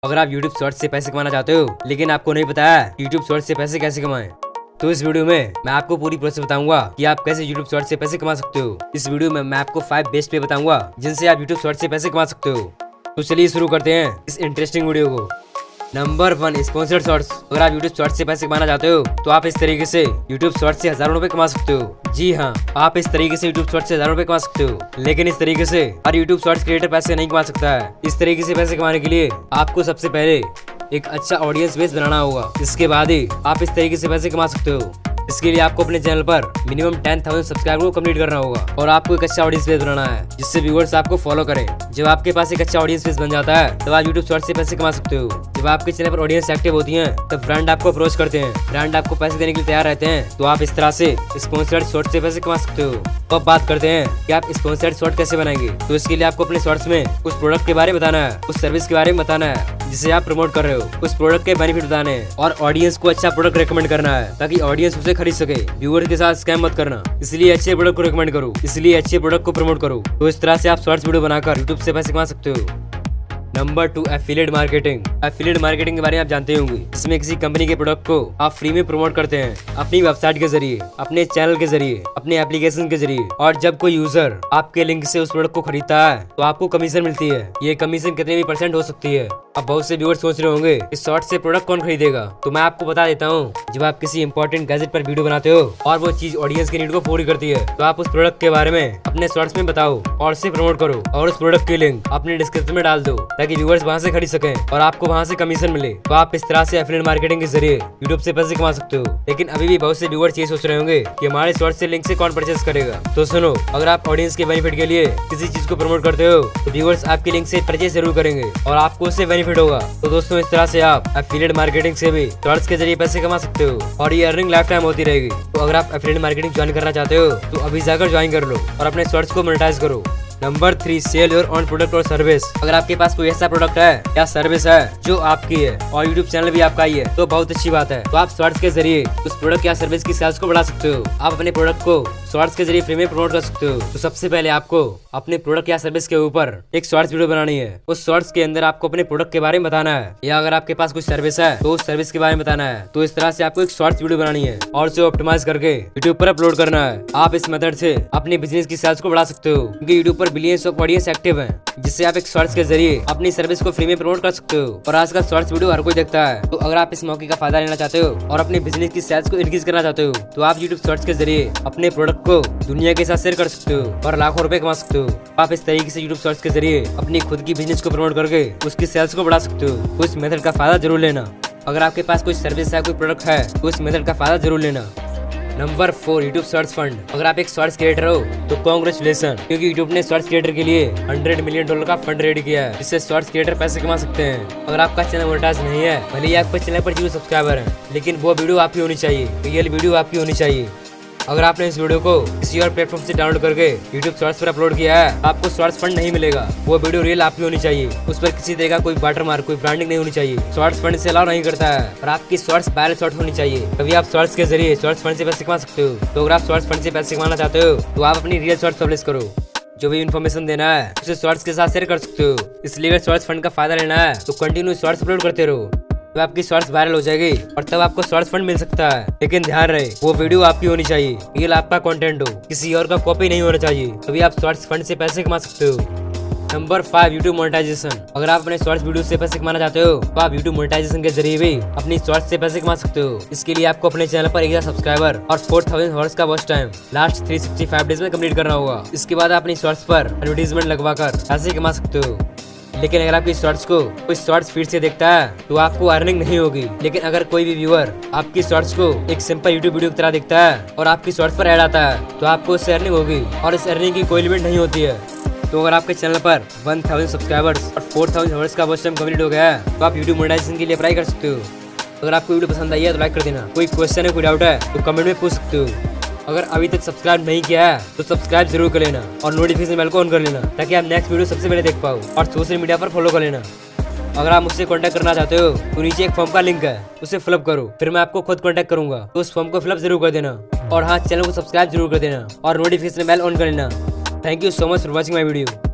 अगर आप YouTube shorts से पैसे कमाना चाहते हो लेकिन आपको नहीं पता है YouTube शॉर्ट्स से पैसे कैसे कमाएं, तो इस वीडियो में मैं आपको पूरी प्रोसेस बताऊंगा कि आप कैसे YouTube शॉर्ट्स से पैसे कमा सकते हो। इस वीडियो में मैं आपको 5 बेस्ट वे बताऊंगा जिनसे आप YouTube शॉर्ट्स से पैसे कमा सकते हो। तो चलिए शुरू करते हैं इस इंटरेस्टिंग वीडियो को। Number 1, sponsored shorts. अगर आप YouTube शॉर्ट्स से पैसे कमाना चाहते हो तो आप इस तरीके से YouTube शॉर्ट्स से हजारों रुपए कमा सकते हो। जी हाँ, आप इस तरीके से YouTube शॉर्ट्स से हजारों रुपए कमा सकते हो, लेकिन इस तरीके से हर YouTube शॉर्ट्स क्रिएटर पैसे नहीं कमा सकता है। इस तरीके से पैसे कमाने के लिए आपको सबसे पहले एक अच्छा ऑडियंस बेस बनाना होगा। इसके बाद ही आप इस तरीके से पैसे कमा सकते हो। इसके लिए आपको अपने चैनल पर मिनिमम 10,000 सब्सक्राइबर को कंप्लीट करना होगा और आपको एक अच्छा ऑडियंस बेस बनाना है जिससे व्यूअर्स आपको फॉलो करें। जब आपके पास एक अच्छा ऑडियंस बेस बन जाता है तब आप YouTube शॉर्ट्स से पैसे कमा सकते हो। जब आपके चैनल पर ऑडियंस एक्टिव होती है तब ब्रांड आपको अप्रोच करते हैं, ब्रांड आपको पैसे देने के लिए तैयार रहते हैं, तो आप इस तरह से स्पॉन्सर्ड शॉर्ट्स से पैसे कमा सकते हो। तो अब बात करते हैं कि आप स्पॉन्सर्ड शॉर्ट कैसे बनाएंगे। तो इसके लिए आपको अपने शॉर्ट्स में उस प्रोडक्ट के बारे में बताना है, उस सर्विस के बारे में बताना है जिसे आप प्रमोट कर रहे हो, उस प्रोडक्ट के बेनिफिट बताने हैं और ऑडियंस को अच्छा प्रोडक्ट रेकमेंड करना है ताकि ऑडियंस उसे खरीद सके। व्यूअर के साथ स्कैम मत करना, इसलिए अच्छे प्रोडक्ट को रेकमेंड करो, इसलिए अच्छे प्रोडक्ट को प्रमोट करो। तो इस तरह से आप शॉर्ट्स वीडियो बनाकर यूट्यूब से पैसे कमा सकते हो। Number 2, affiliate marketing. Affiliate marketing के बारे में आप जानते होंगे, इसमें किसी कंपनी के प्रोडक्ट को आप फ्री में प्रमोट करते हैं अपनी वेबसाइट के जरिए, अपने चैनल के जरिए, अपने एप्लीकेशन के जरिए, और जब कोई यूजर आपके लिंक से उस प्रोडक्ट को खरीदता है तो आपको कमीशन मिलती है। ये कमीशन कितने भी % हो सकती है। अब बहुत से व्यूअर सोच रहे होंगे इस शॉर्ट से प्रोडक्ट कौन खरीदेगा, तो मैं आपको बता देता हूँ। जब आप किसी इंपॉर्टेंट गैजेट पर वीडियो बनाते हो और वो चीज ऑडियंस की नीड को पूरी करती है तो आप उस प्रोडक्ट के बारे में अपने शॉर्ट्स में बताओ और उसे प्रमोट करो और उस प्रोडक्ट की लिंक अपने डिस्क्रिप्शन में डाल दो ताकि व्यूअर्स वहाँ से खरीद सकें और आपको वहाँ से कमीशन मिले। तो आप इस तरह से एफिलिएट मार्केटिंग के जरिए यूट्यूब से पैसे कमा सकते हो। लेकिन अभी भी बहुत से व्यूअर्स ये सोच रहे होंगे कि हमारे शॉर्ट से लिंक से कौन परचेस करेगा। तो सुनो, अगर आप ऑडियंस के बेनिफिट के लिए किसी चीज को प्रमोट करते हो तो व्यूअर्स आपकी लिंक से परचेस जरूर करेंगे और आपको उससे बेनिफिट होगा। तो दोस्तों, इस तरह से आप एफिलिएट मार्केटिंग से भी शॉर्ट्स के जरिए पैसे कमा सकते हो और ये अर्निंग लाइफ टाइम होती रहेगी। तो अगर आप एफिलिएट मार्केटिंग ज्वाइन करना चाहते हो तो अभी जाकर ज्वाइन कर लो और अपने शॉर्ट्स को मोनेटाइज करो। Number 3, sell your own product और सर्विस। अगर आपके पास कोई ऐसा प्रोडक्ट है या सर्विस है जो आपकी है और यूट्यूब चैनल भी आपका ही है तो बहुत अच्छी बात है। तो आप शॉर्ट्स के जरिए उस प्रोडक्ट या सर्विस की सेल्स को बढ़ा सकते हो। आप अपने प्रोडक्ट को शॉर्ट्स के जरिए फ्री में प्रमोट कर सकते हो। तो सबसे पहले आपको अपने प्रोडक्ट या सर्विस के ऊपर एक शॉर्ट्स वीडियो बनानी है। उस शॉर्ट्स के अंदर आपको अपने प्रोडक्ट के बारे में बताना है या अगर आपके पास कुछ सर्विस है तो उस सर्विस के बारे में बताना है। तो इस तरह से आपको एक शॉर्ट्स वीडियो बनानी है और उसे ऑप्टिमाइज करके यूट्यूब पर अपलोड करना है। आप इस मेथड से अपने बिजनेस की सेल्स को बढ़ा सकते हो क्योंकि यूट्यूब पर बिलियंस ऑफ ऑडियंस एक्टिव है, जिससे आप एक शॉर्ट्स के जरिए अपनी सर्विस को फ्री में प्रमोट कर सकते हो। और आजकल शॉर्ट्स वीडियो हर कोई देखता है। तो अगर आप इस मौके का फायदा लेना चाहते हो और अपने बिजनेस की सेल्स को इंक्रीज करना चाहते हो तो आप यूट्यूब शॉर्ट्स के जरिए अपने प्रोडक्ट को दुनिया के साथ शेयर कर सकते हो और लाखों रुपए कमा सकते हो। आप इस तरीके से यूट्यूब शॉर्ट्स के जरिए अपनी खुद की बिजनेस को प्रमोट करके उसकी सेल्स को बढ़ा सकते हो। उस मेथड का फायदा जरूर लेना। अगर आपके पास कोई सर्विस है, कोई प्रोडक्ट है तो उस मेथड का फायदा जरूर लेना। Number 4, YouTube shorts fund. अगर आप एक शॉर्ट्स क्रिएटर हो तो कांग्रेचुलेशन, क्योंकि यूट्यूब ने शॉर्ट्स क्रिएटर के लिए $100 मिलियन का फंड रेडी किया है जिससे शॉर्ट्स क्रिएटर पैसे कमा सकते हैं। अगर आपका चैनल मोनेटाइज नहीं है, भले ही आपके चैनल पर 0 सब्सक्राइबर है, लेकिन वो वीडियो आपकी होनी चाहिए, रियल वीडियो आपकी होनी चाहिए। अगर आपने इस वीडियो को किसी और प्लेटफॉर्म से डाउनलोड करके यूट्यूब शॉर्ट्स पर अपलोड किया है आपको शॉर्ट्स फंड नहीं मिलेगा। वो वीडियो रियल आपकी होनी चाहिए, उस पर किसी तरह का कोई वाटरमार्क, कोई ब्रांडिंग नहीं होनी चाहिए। शॉर्ट्स फंड से अलाउ नहीं करता है और आपकी शॉर्ट्स वायरल शॉर्ट होनी चाहिए, तभी आप शॉर्ट्स के जरिए शॉर्ट्स फंड से पैसे कमा सकते हो। तो अगर आप शॉर्ट्स फंड से पैसे कमाना चाहते हो तो आप अपनी रियल शॉर्ट्स पब्लिश करो। जो भी इन्फॉर्मेशन देना है उसे शॉर्ट्स के साथ शेयर कर सकते हो। इसलिए अगर शॉर्ट्स फंड का फायदा लेना है तो कंटिन्यू शॉर्ट्स अपलोड करते रहो, तो आपकी शॉर्ट्स वायरल हो जाएगी और तब आपको शॉर्ट्स फंड मिल सकता है। लेकिन ध्यान रहे वो वीडियो आपकी होनी चाहिए, रियल आपका कंटेंट हो, किसी और का कॉपी नहीं होना चाहिए, तभी आप शॉर्ट्स फंड से पैसे कमा सकते हो। Number 5, YouTube monetisation. अगर आप अपने शॉर्ट्स वीडियो से पैसे कमाना चाहते हो तो आप यूट्यूब मोनेटाइजेशन के जरिए भी अपनी शॉर्ट्स से पैसे कमा सकते हो। इसके लिए आपको अपने चैनल पर 1000 सब्सक्राइबर और 4000 हॉर्स का वॉच टाइम लास्ट 365 डेज में कंप्लीट करना होगा। इसके बाद आप अपनी शॉर्ट्स पर एडवर्टीजमेंट लगवाकर पैसे कमा सकते हो। लेकिन अगर आपकी शॉर्ट्स को कोई शॉर्ट्स फीड से देखता है तो आपको अर्निंग नहीं होगी। लेकिन अगर कोई भी व्यूअर आपकी शॉर्ट्स को एक सिंपल यूट्यूब वीडियो की तरह देखता है और आपकी शॉर्ट्स पर ऐड आता है तो आपको उससे अर्निंग होगी और इस अर्निंग की कोई लिमिट नहीं होती है। तो अगर आपके चैनल पर 1000 सब्सक्राइबर्स और 4000 हॉर्स का वॉच टाइम कंप्लीट हो गया है तो आप यूट्यूब मोनेटाइजेशन के लिए अप्लाई कर सकते हो। अगर आपको वीडियो पसंद आई है तो लाइक कर देना। कोई क्वेश्चन है, कोई डाउट है तो कमेंट में पूछ सकते हो। अगर अभी तक सब्सक्राइब नहीं किया है तो सब्सक्राइब जरूर कर लेना और नोटिफिकेशन बेल को ऑन कर लेना ताकि आप नेक्स्ट वीडियो सबसे पहले देख पाओ और सोशल मीडिया पर फॉलो कर लेना। अगर आप मुझसे कांटेक्ट करना चाहते हो तो नीचे एक फॉर्म का लिंक है, उसे फिलअप करो, फिर मैं आपको खुद कांटेक्ट करूंगा। तो उस फॉर्म को फिलअप जरूर कर देना और हाँ, चैनल को सब्सक्राइब जरूर कर देना और नोटिफिकेशन बेल ऑन कर लेना। Thank you so much for watching my video.